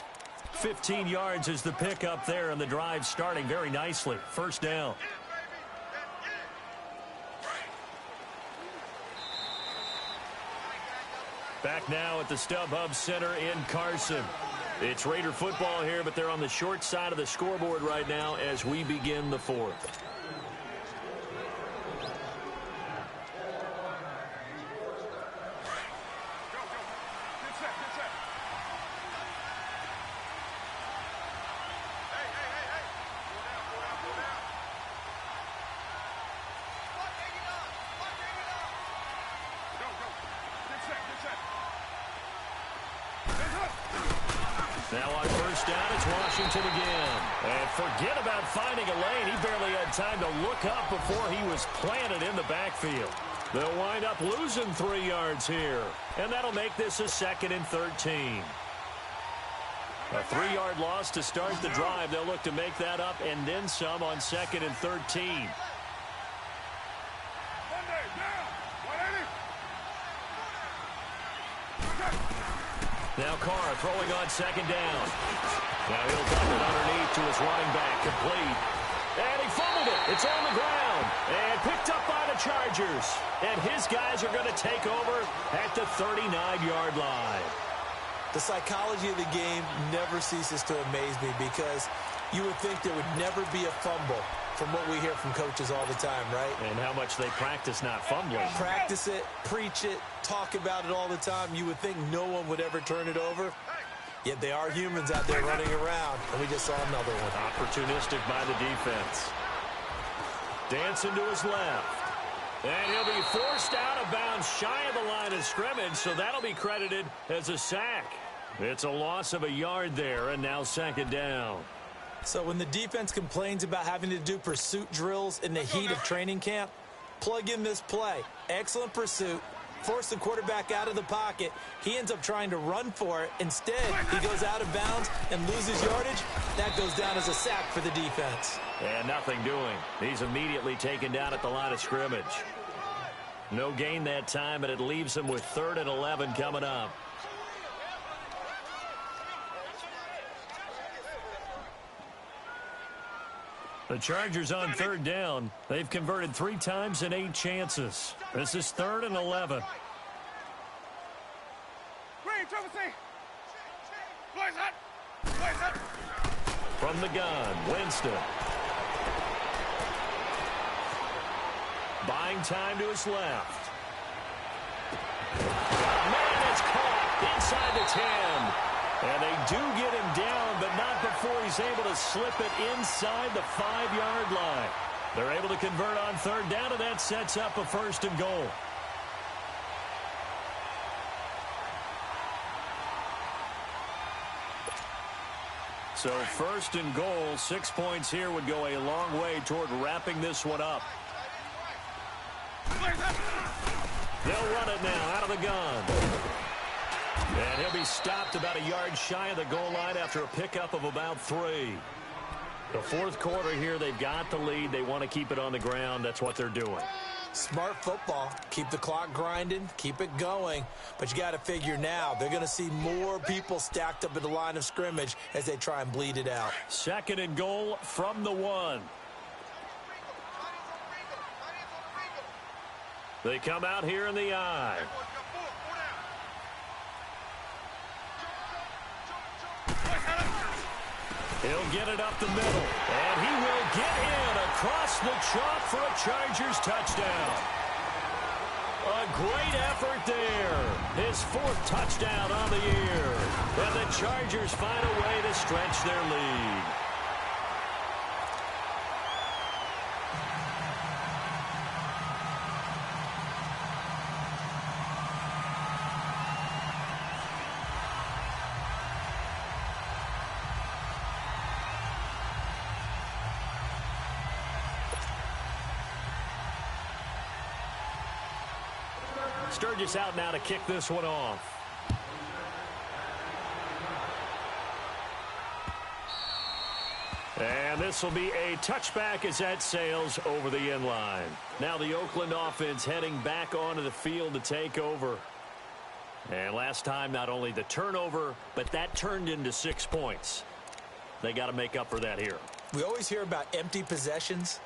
15 yards is the pickup there, and the drive starting very nicely. 1st down. Back now at the StubHub Center in Carson. It's Raider football here, but they're on the short side of the scoreboard right now as we begin the 4th. Now on 1st down, it's Washington again. And forget about finding a lane. He barely had time to look up before he was planted in the backfield. They'll wind up losing 3 yards here. And that'll make this a 2nd and 13. A 3-yard loss to start the drive. They'll look to make that up and then some on 2nd and 13. Now Carr throwing on 2nd down. Now he'll dump it underneath to his running back, complete. And he fumbled it. It's on the ground. And picked up by the Chargers. And his guys are going to take over at the 39-yard line. The psychology of the game never ceases to amaze me because you would think there would never be a fumble from what we hear from coaches all the time, right? And how much they practice not fumbling. Practice it, preach it, talk about it all the time. You would think no one would ever turn it over. Yet they are humans out there running around, and we just saw another one. Opportunistic by the defense. Dancing to his left. And he'll be forced out of bounds shy of the line of scrimmage, so that'll be credited as a sack. It's a loss of a yard there, and now second down. So when the defense complains about having to do pursuit drills in the heat of training camp, plug in this play. Excellent pursuit. Force the quarterback out of the pocket. He ends up trying to run for it. Instead, he goes out of bounds and loses yardage. That goes down as a sack for the defense. And nothing doing. He's immediately taken down at the line of scrimmage. No gain that time, and it leaves him with 3rd and 11 coming up. The Chargers on 3rd down. They've converted 3 times in 8 chances. This is 3rd and 11. From the gun, Winston. Buying time to his left. Man, it's caught inside the 10. And they do get him down, but not before he's able to slip it inside the 5-yard line. They're able to convert on 3rd down, and that sets up a 1st and goal. So 1st and goal, 6 points here would go a long way toward wrapping this one up. They'll run it now out of the gun. And he'll be stopped about a yard shy of the goal line after a pickup of about 3. The 4th quarter here, they've got the lead. They want to keep it on the ground. That's what they're doing. Smart football. Keep the clock grinding. Keep it going. But you got to figure now, they're going to see more people stacked up at the line of scrimmage as they try and bleed it out. 2nd and goal from the 1. They come out here in the I. He'll get it up the middle, and he will get in across the chalk for a Chargers touchdown. A great effort there. His 4th touchdown on the year. And the Chargers find a way to stretch their lead. Sturgis out now to kick this one off. And this will be a touchback as that sails over the end line. Now the Oakland offense heading back onto the field to take over. And last time, not only the turnover, but that turned into 6 points. They got to make up for that here. We always hear about empty possessions,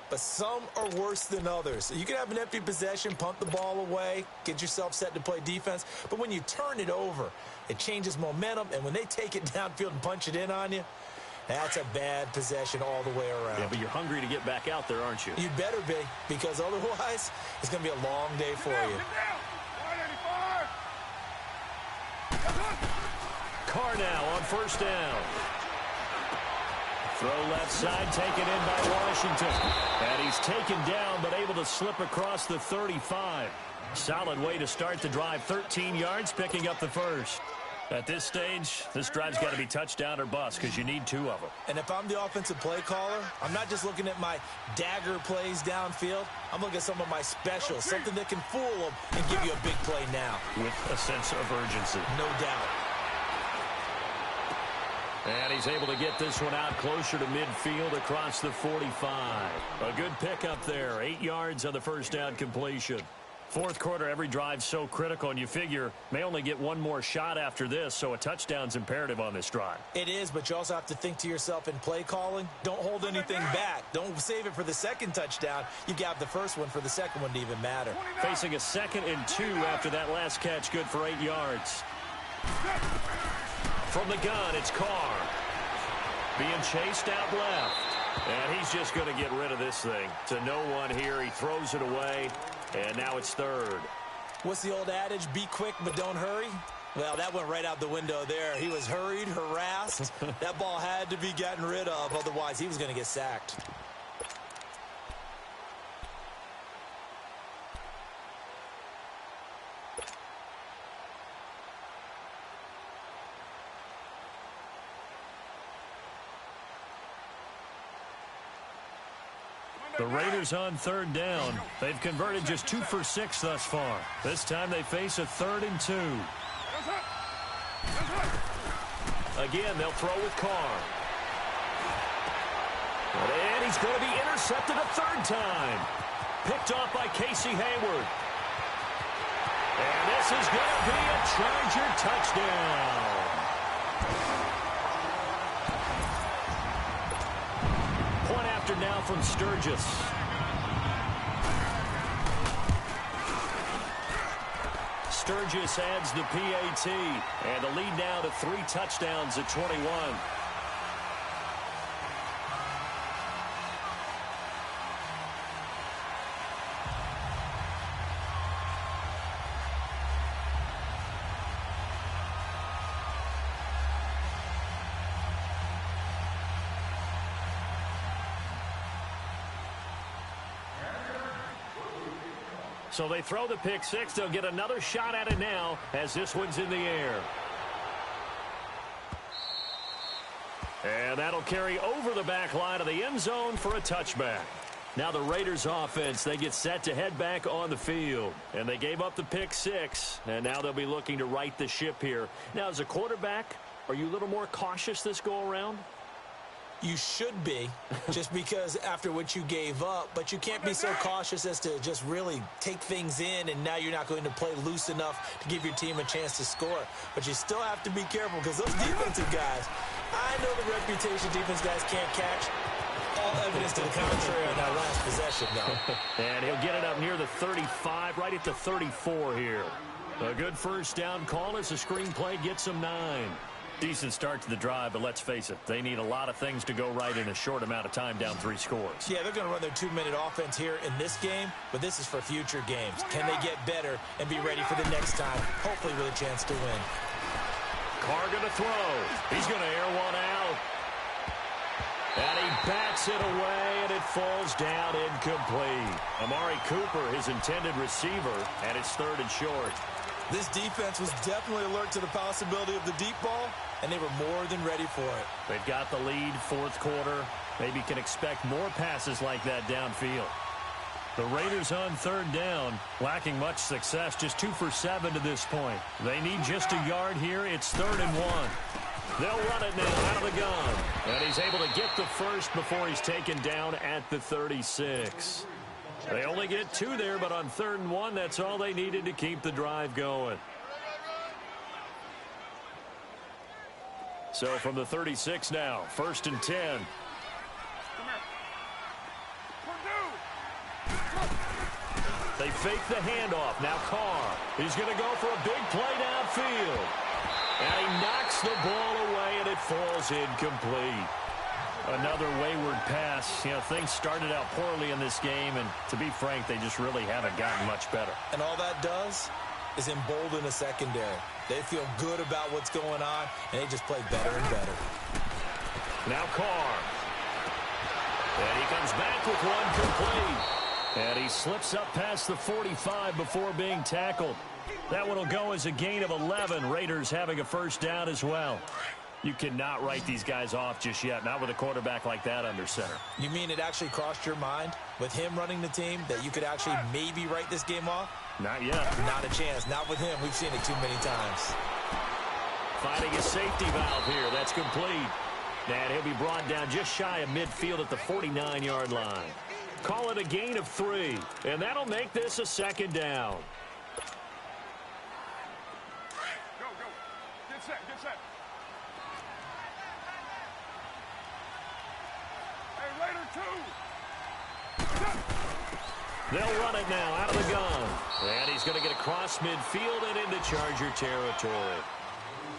but some are worse than others. You can have an empty possession, punt the ball away, get yourself set to play defense. But when you turn it over, it changes momentum. And when they take it downfield and punch it in on you, that's a bad possession all the way around. Yeah, but you're hungry to get back out there, aren't you? You better be, because otherwise it's going to be a long day for you. Carr now on 1st down. Throw left side, taken in by Washington. And he's taken down, but able to slip across the 35. Solid way to start the drive. 13 yards, picking up the 1st. At this stage, this drive's got to be touchdown or bust because you need 2 of them. And if I'm the offensive play caller, I'm not just looking at my dagger plays downfield. I'm looking at some of my specials, something that can fool them and give you a big play now. With a sense of urgency. No doubt. And he's able to get this one out closer to midfield across the 45. A good pickup there. 8 yards on the 1st down completion. 4th quarter, every drive's so critical, and you figure may only get one more shot after this, so a touchdown's imperative on this drive. It is, but you also have to think to yourself in play calling, don't hold anything back. Don't save it for the 2nd touchdown. You got the 1st one for the 2nd one to even matter. Facing a 2nd and 2 after that last catch, good for 8 yards. From the gun, it's Carr. Being chased out left. And he's just going to get rid of this thing. To no one here. He throws it away. And now it's 3rd. What's the old adage? Be quick, but don't hurry. Well, that went right out the window there. He was hurried, harassed. That ball had to be gotten rid of, otherwise he was going to get sacked. The Raiders on third down. They've converted just 2 for 6 thus far. This time they face a 3rd and 2. Again, they'll throw with Carr. And he's going to be intercepted a 3rd time. Picked off by Casey Hayward. And this is going to be a Charger touchdown. Point after now from Sturgis. Sturgis adds the PAT, and the lead now to 3 touchdowns at 21. So they throw the pick six. They'll get another shot at it now as this one's in the air. And that'll carry over the back line of the end zone for a touchback. Now the Raiders offense, they get set to head back on the field. And they gave up the pick six, and now they'll be looking to right the ship here. Now, as a quarterback, are you a little more cautious this go-around? You should be, just because after what you gave up, but you can't be so cautious as to just really take things in, and now you're not going to play loose enough to give your team a chance to score. But you still have to be careful, because those defensive guys, I know the reputation defense guys can't catch. All evidence to the contrary on that last possession, though. And he'll get it up near the 35, right at the 34 here. A good first down call as the screenplay gets them 9. Decent start to the drive, but let's face it, they need a lot of things to go right in a short amount of time down 3 scores. Yeah, they're going to run their 2-minute offense here in this game, but this is for future games. Can they get better and be ready for the next time, hopefully with a chance to win? Carr going to throw. He's going to air one out. And he bats it away, and it falls down incomplete. Amari Cooper, his intended receiver, and it's 3rd and short. This defense was definitely alert to the possibility of the deep ball, and they were more than ready for it. They've got the lead, 4th quarter. Maybe can expect more passes like that downfield. The Raiders on 3rd down, lacking much success, just 2 for 7 to this point. They need just a yard here. It's 3rd and 1. They'll run it now out of the gun. And he's able to get the first before he's taken down at the 36. They only get 2 there, but on 3rd and 1, that's all they needed to keep the drive going. So from the 36 now, 1st and 10. They fake the handoff. Now Carr. He's going to go for a big play downfield. And he knocks the ball away, and it falls incomplete. Another wayward pass. You know, things started out poorly in this game, and to be frank, they just really haven't gotten much better. And all that does is embolden the secondary. They feel good about what's going on, and they just play better and better. Now Carr. And he comes back with one complete. And he slips up past the 45 before being tackled. That one will go as a gain of 11. Raiders having a first down as well. You cannot write these guys off just yet, not with a quarterback like that under center. You mean it actually crossed your mind with him running the team that you could actually maybe write this game off? Not yet. Not a chance. Not with him. We've seen it too many times. Finding a safety valve here. That's complete. And he'll be brought down just shy of midfield at the 49-yard line. Call it a gain of 3, and that'll make this a 2nd down. Go, go. Get set, get set. Hey, Raider 2. They'll run it now out of the gun. And he's going to get across midfield and into Charger territory.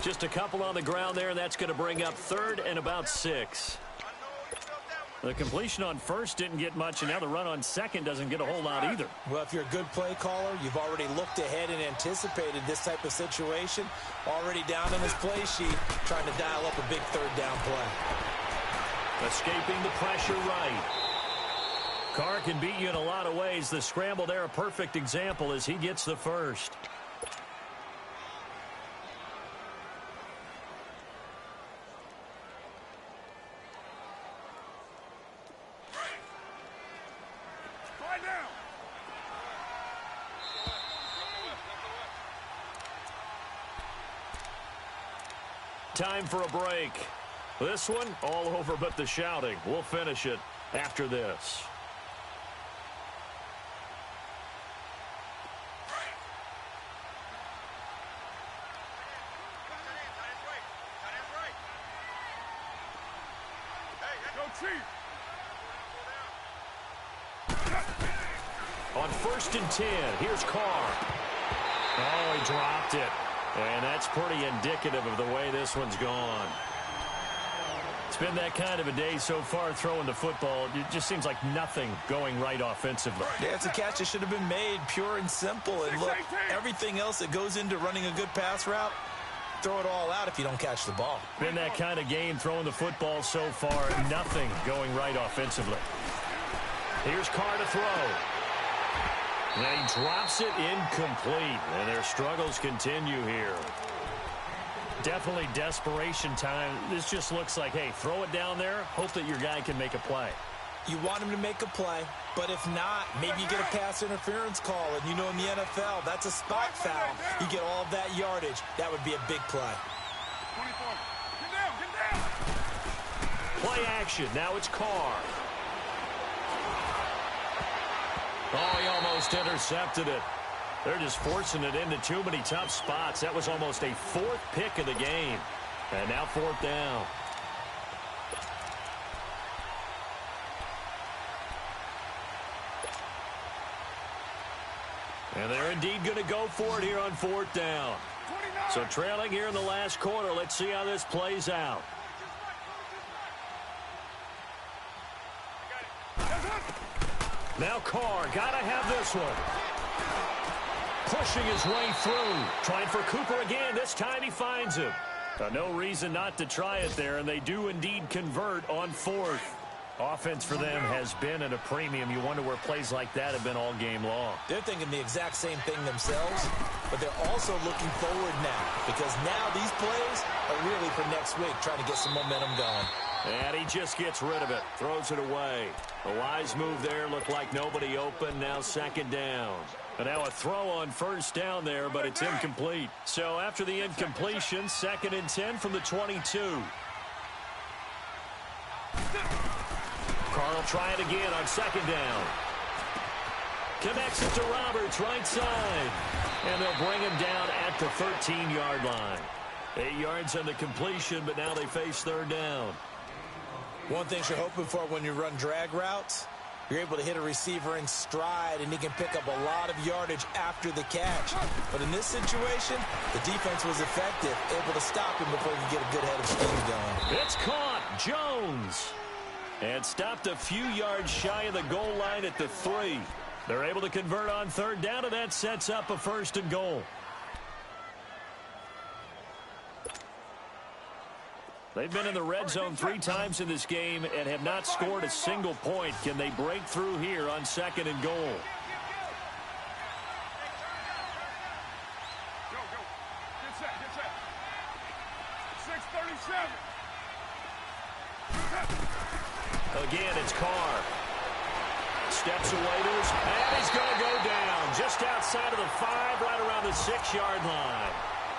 Just a couple on the ground there, and that's going to bring up 3rd and about 6. I know you felt that one. The completion on first didn't get much, and now the run on second doesn't get a whole lot either. Well, if you're a good play caller, you've already looked ahead and anticipated this type of situation. Already down in his play sheet, trying to dial up a big third down play. Escaping the pressure right. Carr can beat you in a lot of ways. The scramble there, a perfect example as he gets the first. Time for a break. This one, all over but the shouting. We'll finish it after this. On 1st and 10, here's Carr. Oh, he dropped it. And that's pretty indicative of the way this one's gone. It's been that kind of a day so far throwing the football. It just seems like nothing going right offensively. Yeah, it's a catch that should have been made, pure and simple. And look, everything else that goes into running a good pass route, throw it all out if you don't catch the ball. Been that kind of game throwing the football so far. Nothing going right offensively. Here's Carr to throw. And he drops it incomplete. And their struggles continue here. Definitely desperation time. This just looks like, hey, throw it down there. Hope that your guy can make a play. You want him to make a play, but if not, maybe you get a pass interference call. And you know in the NFL, that's a spot foul. You get all of that yardage. That would be a big play. 24. Get down, get down. Play action. Now it's Carr. Oh, he almost intercepted it. They're just forcing it into too many tough spots. That was almost a 4th pick of the game. And now 4th down. And they're indeed going to go for it here on 4th down. 29. So trailing here in the last quarter. Let's see how this plays out. Now Carr, got to have this one. Pushing his way through. Trying for Cooper again. This time he finds him. No reason not to try it there, and they do indeed convert on 4th. Offense for them has been at a premium. You wonder where plays like that have been all game long. They're thinking the exact same thing themselves, but they're also looking forward now because now these plays are really for next week, trying to get some momentum going. And he just gets rid of it, throws it away. A wise move there, looked like nobody open, now 2nd down. And now a throw on 1st down there, but it's incomplete. So after the incompletion, 2nd and 10 from the 22. Carr will try it again on 2nd down. Connects it to Roberts, right side. And they'll bring him down at the 13-yard line. 8 yards on the completion, but now they face 3rd down. One thing you're hoping for when you run drag routes, you're able to hit a receiver in stride, and he can pick up a lot of yardage after the catch. But in this situation, the defense was effective, able to stop him before he could get a good head of steam going. It's caught. Jones. And stopped a few yards shy of the goal line at the 3. They're able to convert on 3rd down, and that sets up a 1st and goal. They've been in the red zone 3 times in this game and have not scored a single point. Can they break through here on 2nd and goal? Go, go. Get set, get set. 6:37. Again, it's Carr. Steps away to his, and he's going to go down just outside of the 5, right around the 6-yard line.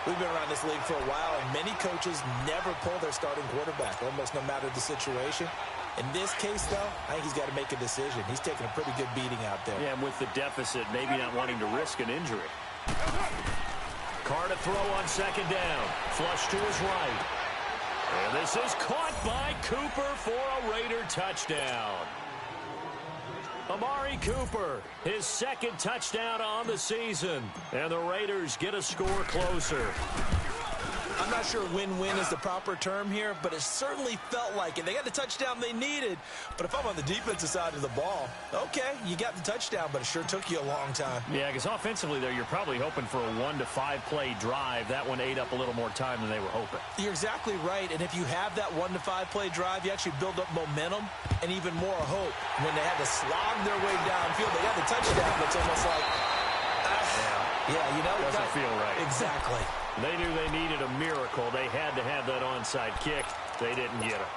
We've been around this league for a while, and many coaches never pull their starting quarterback, almost no matter the situation. In this case, though, I think he's got to make a decision. He's taking a pretty good beating out there. Yeah, and with the deficit, maybe not wanting to risk an injury. Carr to throw on 2nd down. Flush to his right. And this is caught by Cooper for a Raider touchdown. Amari Cooper, his 2nd touchdown on the season. And the Raiders get a score closer. I'm not sure win-win is the proper term here, but it certainly felt like it. They got the touchdown they needed. But if I'm on the defensive side of the ball, okay, you got the touchdown, but it sure took you a long time. Yeah, because offensively there, you're probably hoping for a 1 to 5 play drive. That one ate up a little more time than they were hoping. You're exactly right. And if you have that 1 to 5 play drive, you actually build up momentum and even more hope. When they had to slog their way downfield, they got the touchdown, but it's almost like, yeah, you know, doesn't feel right. Exactly. They knew they needed a miracle. They had to have that onside kick. They didn't get it.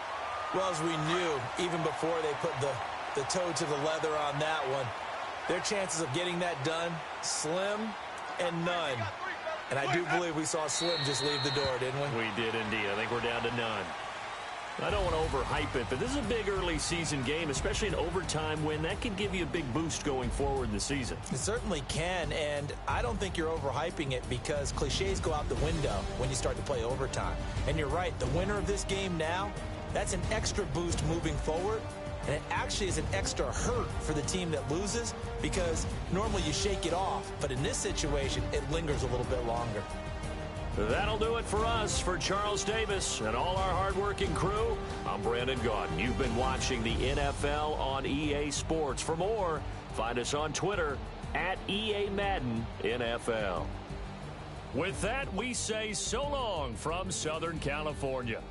Well, as we knew, even before they put the toe to the leather on that one, their chances of getting that done, slim and none. And I do believe we saw Slim just leave the door, didn't we? We did indeed. I think we're down to none. I don't want to overhype it, but this is a big early season game, especially an overtime win. That could give you a big boost going forward in the season. It certainly can, and I don't think you're overhyping it because cliches go out the window when you start to play overtime. And you're right, the winner of this game now, that's an extra boost moving forward, and it actually is an extra hurt for the team that loses because normally you shake it off, but in this situation, it lingers a little bit longer. That'll do it for us. For Charles Davis and all our hardworking crew, I'm Brandon Gaudin. You've been watching the NFL on EA Sports. For more, find us on Twitter at EA Madden NFL. With that, we say so long from Southern California.